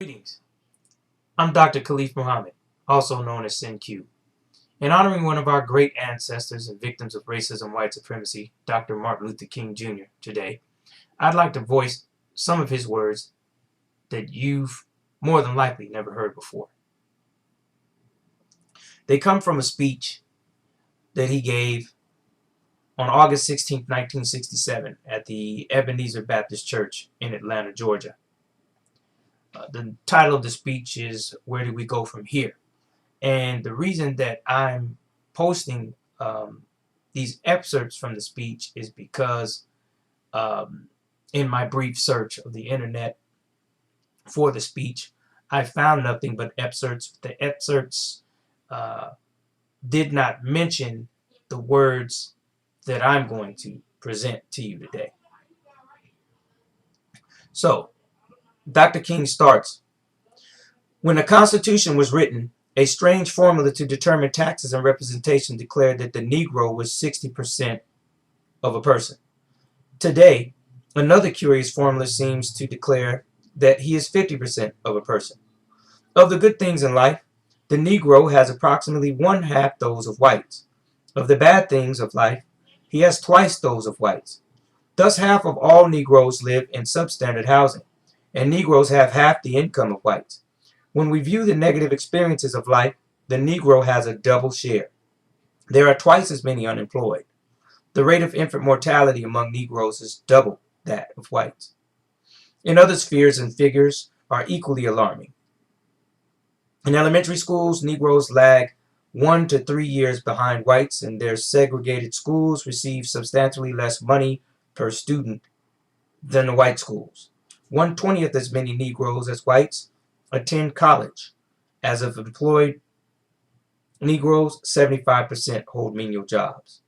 Greetings. I'm Dr. Khalif Muhammad, also known as SinQ. In honoring one of our great ancestors and victims of racism and white supremacy, Dr. Martin Luther King Jr., today, I'd like to voice some of his words that you've more than likely never heard before. They come from a speech that he gave on August 16, 1967 at the Ebenezer Baptist Church in Atlanta, Georgia. The title of the speech is "Where Do We Go From Here?" And the reason that I'm posting these excerpts from the speech is because in my brief search of the internet for the speech, I found nothing but excerpts. The excerpts did not mention the words that I'm going to present to you today. So, Dr. King starts, "When the Constitution was written, a strange formula to determine taxes and representation declared that the Negro was 60% of a person. Today, another curious formula seems to declare that he is 50% of a person. Of the good things in life, the Negro has approximately one half those of whites. Of the bad things of life, he has twice those of whites. Thus, half of all Negroes live in substandard housing, and Negroes have half the income of whites. When we view the negative experiences of life, the Negro has a double share. There are twice as many unemployed. The rate of infant mortality among Negroes is double that of whites. In other spheres and figures are equally alarming. In elementary schools, Negroes lag 1 to 3 years behind whites, and their segregated schools receive substantially less money per student than the white schools. 1/20th as many Negroes as whites attend college. As of employed Negroes, 75% hold menial jobs.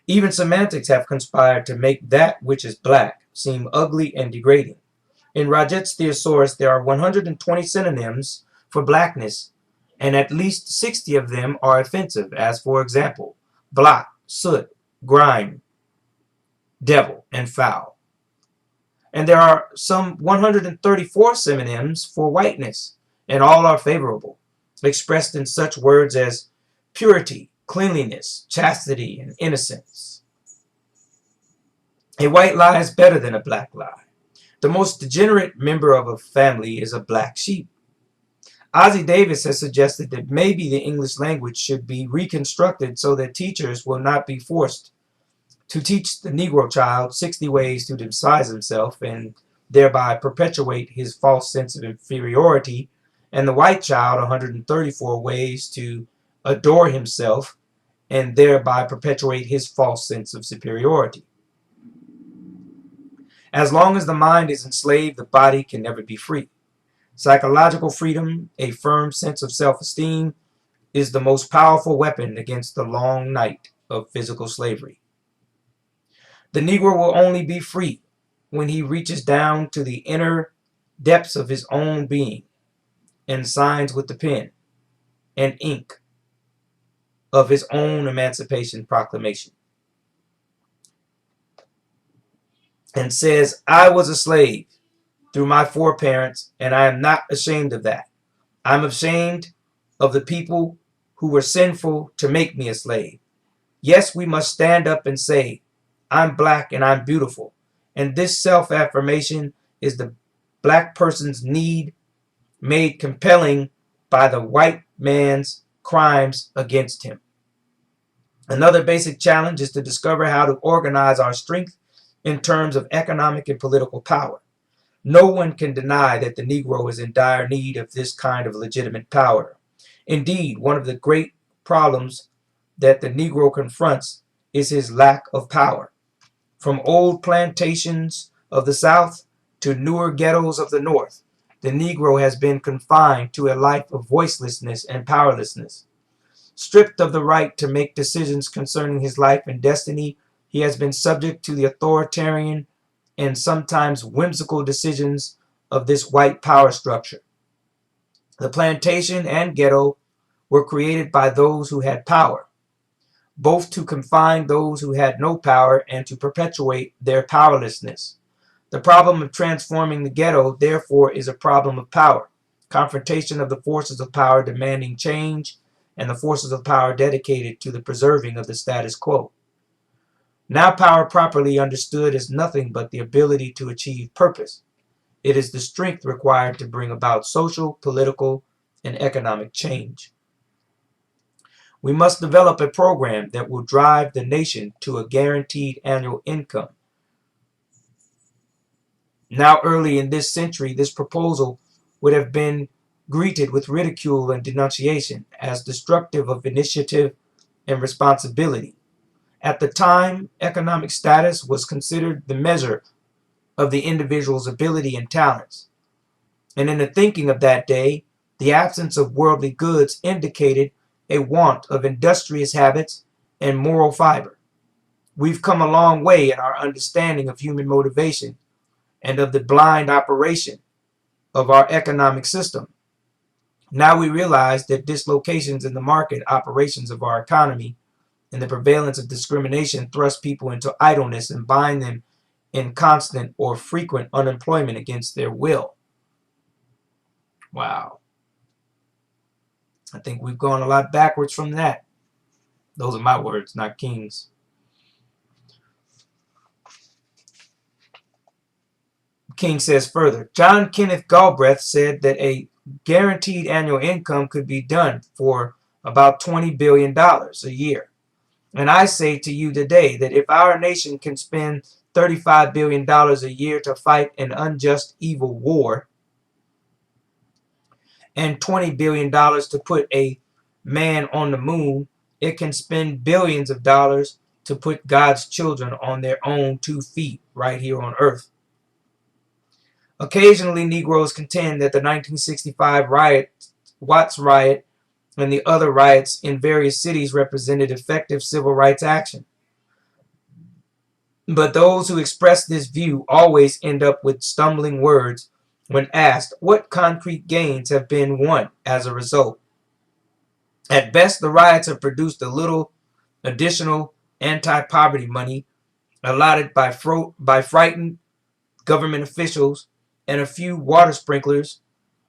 Even semantics have conspired to make that which is black seem ugly and degrading. In Rajet's thesaurus, there are 120 synonyms for blackness, and at least 60 of them are offensive, as, for example, blot, soot, grime, devil, and foul. And there are some 134 synonyms for whiteness, and all are favorable, expressed in such words as purity, cleanliness, chastity, and innocence. A white lie is better than a black lie. The most degenerate member of a family is a black sheep. Ossie Davis has suggested that maybe the English language should be reconstructed so that teachers will not be forced to teach the Negro child 60 ways to despise himself and thereby perpetuate his false sense of inferiority, and the white child 134 ways to adore himself and thereby perpetuate his false sense of superiority. As long as the mind is enslaved, the body can never be free. Psychological freedom, a firm sense of self-esteem, is the most powerful weapon against the long night of physical slavery. The Negro will only be free when he reaches down to the inner depths of his own being and signs with the pen and ink of his own Emancipation Proclamation and says, "I was a slave through my foreparents, and I am not ashamed of that. I'm ashamed of the people who were sinful to make me a slave." Yes, we must stand up and say, "I'm black and I'm beautiful." And this self-affirmation is the black person's need made compelling by the white man's crimes against him. Another basic challenge is to discover how to organize our strength in terms of economic and political power. No one can deny that the Negro is in dire need of this kind of legitimate power. Indeed, one of the great problems that the Negro confronts is his lack of power. From old plantations of the South to newer ghettos of the North, the Negro has been confined to a life of voicelessness and powerlessness. Stripped of the right to make decisions concerning his life and destiny, he has been subject to the authoritarian and sometimes whimsical decisions of this white power structure. The plantation and ghetto were created by those who had power, both to confine those who had no power and to perpetuate their powerlessness. The problem of transforming the ghetto, therefore, is a problem of power. Confrontation of the forces of power demanding change and the forces of power dedicated to the preserving of the status quo. Now, power properly understood is nothing but the ability to achieve purpose. It is the strength required to bring about social, political, and economic change. We must develop a program that will drive the nation to a guaranteed annual income. Now, early in this century, this proposal would have been greeted with ridicule and denunciation as destructive of initiative and responsibility. At the time, economic status was considered the measure of the individual's ability and talents. And in the thinking of that day, the absence of worldly goods indicated a want of industrious habits and moral fiber. We've come a long way in our understanding of human motivation and of the blind operation of our economic system. Now we realize that dislocations in the market operations of our economy and the prevalence of discrimination thrust people into idleness and bind them in constant or frequent unemployment against their will. Wow. I think we've gone a lot backwards from that. Those are my words, not King's. King says further, John Kenneth Galbraith said that a guaranteed annual income could be done for about $20 billion a year. And I say to you today that if our nation can spend $35 billion a year to fight an unjust evil war and $20 billion to put a man on the moon, it can spend billions of dollars to put God's children on their own 2 feet right here on earth. Occasionally, Negroes contend that the 1965 riot, Watts riot, and the other riots in various cities represented effective civil rights action. But those who express this view always end up with stumbling words when asked what concrete gains have been won as a result. At best, the riots have produced a little additional anti-poverty money allotted by frightened government officials and a few water sprinklers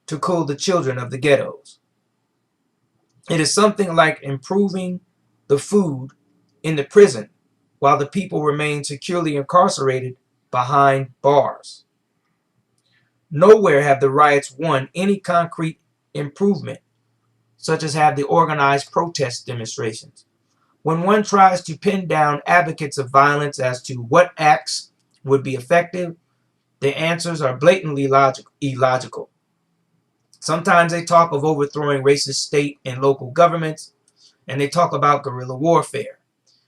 to cool the children of the ghettos. It is something like improving the food in the prison while the people remain securely incarcerated behind bars. Nowhere have the riots won any concrete improvement, such as have the organized protest demonstrations. When one tries to pin down advocates of violence as to what acts would be effective, the answers are blatantly illogical. Sometimes they talk of overthrowing racist state and local governments, and they talk about guerrilla warfare.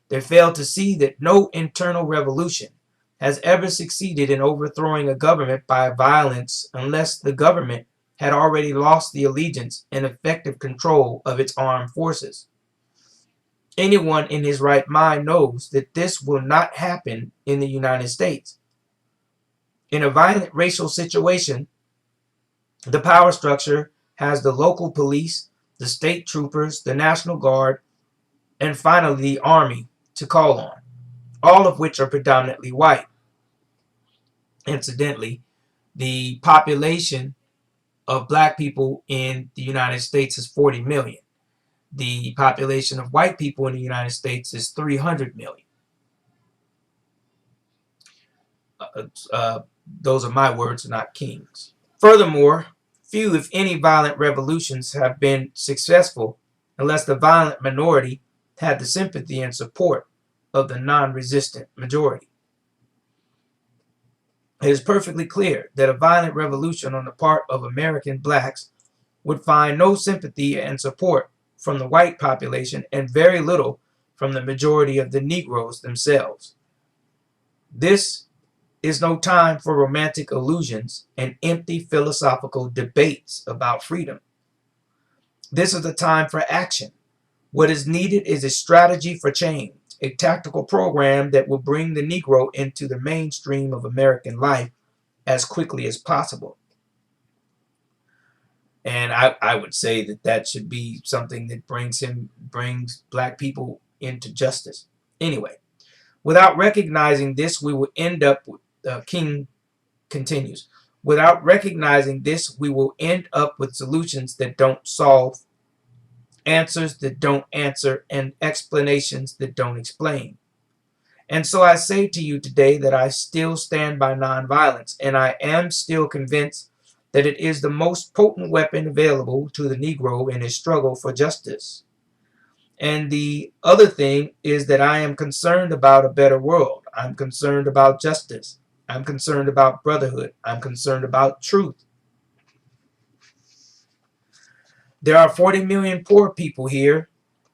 They fail to see that no internal revolution has ever succeeded in overthrowing a government by violence unless the government had already lost the allegiance and effective control of its armed forces. Anyone in his right mind knows that this will not happen in the United States. In a violent racial situation, the power structure has the local police, the state troopers, the National Guard, and finally the Army to call on, all of which are predominantly white. Incidentally, the population of black people in the United States is 40 million. The population of white people in the United States is 300 million. Those are my words, not King's. Furthermore, few, if any, violent revolutions have been successful unless the violent minority had the sympathy and support of the non-resistant majority. It is perfectly clear that a violent revolution on the part of American blacks would find no sympathy and support from the white population and very little from the majority of the Negroes themselves. This is no time for romantic illusions and empty philosophical debates about freedom. This is the time for action. What is needed is a strategy for change, a tactical program that will bring the Negro into the mainstream of American life as quickly as possible. And I would say that that should be something that brings black people into justice. Anyway, without recognizing this, we will end up with King continues. Without recognizing this, we will end up with solutions that don't solve, answers that don't answer, and explanations that don't explain. And so I say to you today that I still stand by nonviolence, and I am still convinced that it is the most potent weapon available to the Negro in his struggle for justice. And the other thing is that I am concerned about a better world. I'm concerned about justice. I'm concerned about brotherhood. I'm concerned about truth. There are 40 million poor people here,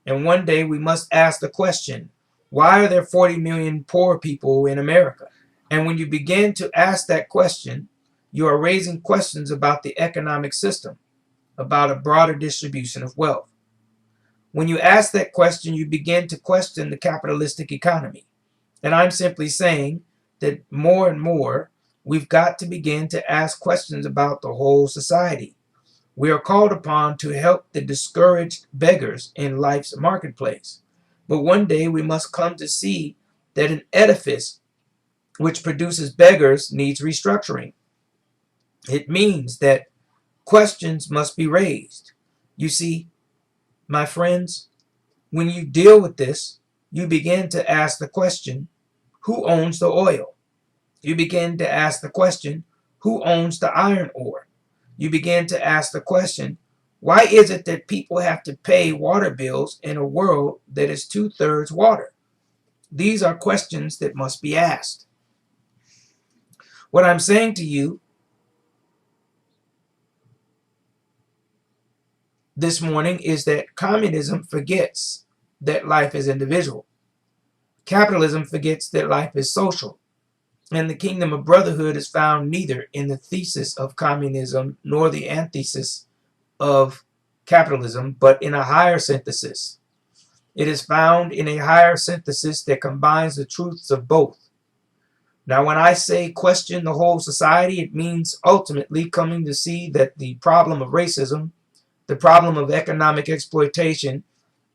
and one day we must ask the question, why are there 40 million poor people in America? And when you begin to ask that question, you are raising questions about the economic system, about a broader distribution of wealth. When you ask that question, you begin to question the capitalistic economy. And I'm simply saying that more and more, we've got to begin to ask questions about the whole society. We are called upon to help the discouraged beggars in life's marketplace. But one day we must come to see that an edifice which produces beggars needs restructuring. It means that questions must be raised. You see, my friends, when you deal with this, you begin to ask the question, who owns the oil? You begin to ask the question, who owns the iron ore? You begin to ask the question, why is it that people have to pay water bills in a world that is 2/3 water? These are questions that must be asked. What I'm saying to you this morning is that communism forgets that life is individual. Capitalism forgets that life is social. And the kingdom of brotherhood is found neither in the thesis of communism nor the antithesis of capitalism, but in a higher synthesis. It is found in a higher synthesis that combines the truths of both. Now, when I say question the whole society, it means ultimately coming to see that the problem of racism, the problem of economic exploitation,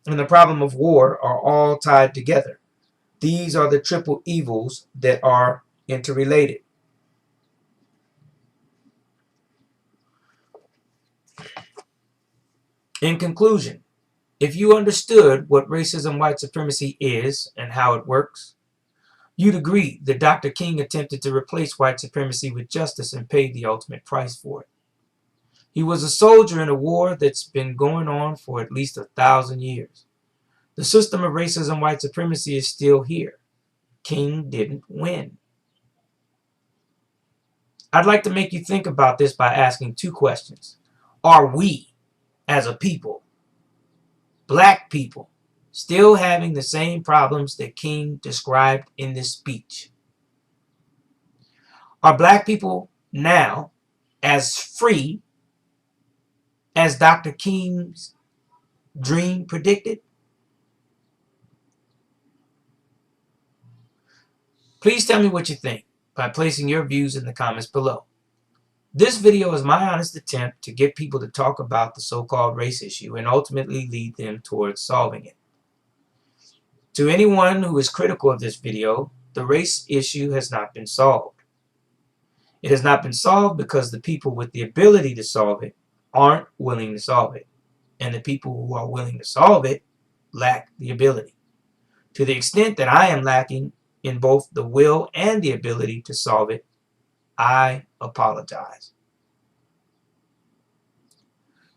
and the problem of war are all tied together. These are the triple evils that are interrelated. In conclusion, if you understood what racism, white supremacy is and how it works, you'd agree that Dr. King attempted to replace white supremacy with justice and paid the ultimate price for it. He was a soldier in a war that's been going on for at least 1,000 years. The system of racism, white supremacy is still here. King didn't win. I'd like to make you think about this by asking two questions. Are we, as a people, black people, still having the same problems that King described in this speech? Are black people now as free as Dr. King's dream predicted? Please tell me what you think by placing your views in the comments below. This video is my honest attempt to get people to talk about the so-called race issue and ultimately lead them towards solving it. To anyone who is critical of this video, the race issue has not been solved. It has not been solved because the people with the ability to solve it aren't willing to solve it. And the people who are willing to solve it lack the ability. To the extent that I am lacking in both the will and the ability to solve it, I apologize.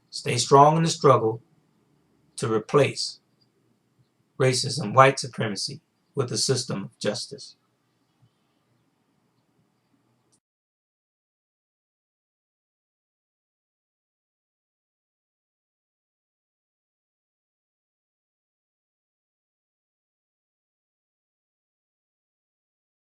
Stay strong in the struggle to replace racism, white supremacy with a system of justice.